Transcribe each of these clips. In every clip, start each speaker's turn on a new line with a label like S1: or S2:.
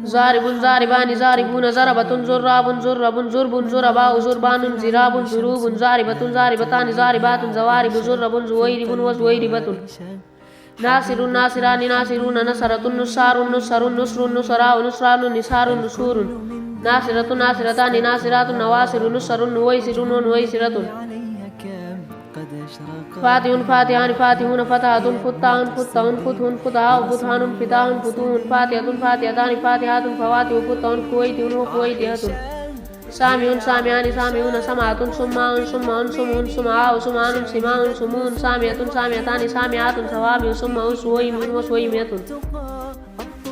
S1: زارب زاربان زاربون زربة زراب زرب زرب زرباء زربان زراب زروب زاربة زاربتان زاربات زوارب زرب زويرب وزويربة ناصر ناصران ناصرون نصرة نصار نصر نصر نصراء نصران نصار نصور ناصرة ناصرتان ناصرات نواصر نصر نويسر ونويسرة فاتح فاتحان فاتحون فتحة فتاح فتح فتح فتحاء فتحان فتاح فتوح فاتحة فاتحتان فاتحات فواتح فتح فويتح وفويتحة سامع سامعان سامعون سمعة سماع سمع سمع سمعاء سمعان سماع سمون سامعة سامعتان سامعات سوامع سمع سويم وسويمية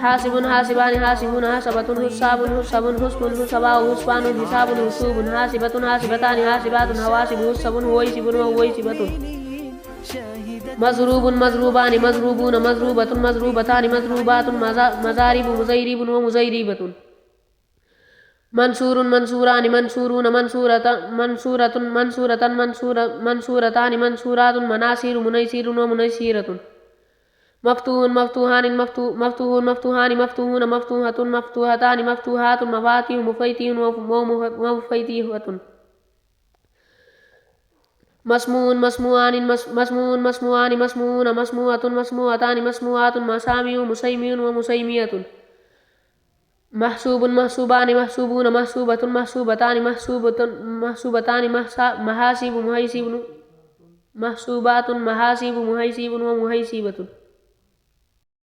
S1: حاسب حاسبان حاسبون حسبة حساب حسب حسب حسباء حسبان حساب حسوب حاسبة حاسبتان حاسبات حواسب حسب هويسب وهويسبة مضروب مضروبان مضروبون مضروبة مضروبتان مضروبات مزارب مزيرب ومزيربة منصور منصوران منصورون منصورة منصورتان منصورات مناصير منيسير ومنيسيرة مفتوح مفتوحان مفتوح مفتوحان مفتوحون مفتوحة مفتوحتان مفتوحات مفاتيح مفيتيح ومفيتيحة مسموع مسموعان مسموع مسموعان مسموعون مسموعة مسموعتان مسموعات مسامع مسيمع ومسيمية محسوب محسوبان محسوبون محسوبة محسوبتان محسوبتان محاسب محيسب محسوبات محاسب محيسب ومحيسبة